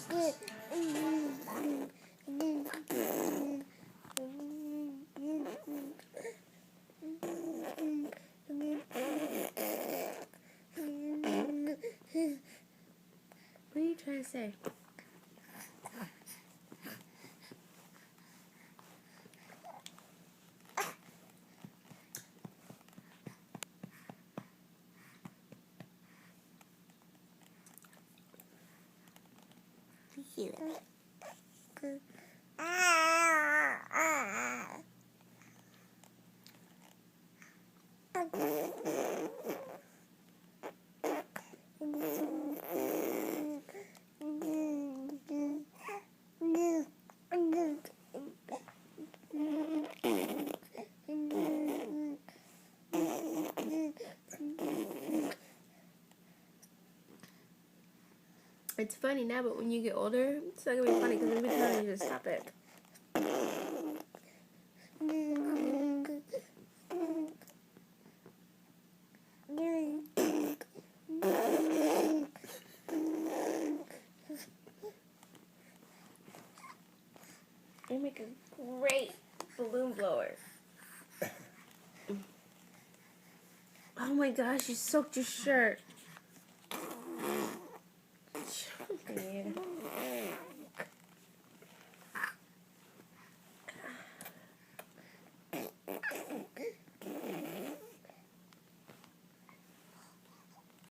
What are you trying to say? It's funny now, but when you get older, it's not gonna be funny because we've been telling you to stop it. You make a great balloon blower. Oh my gosh, you soaked your shirt. Yeah.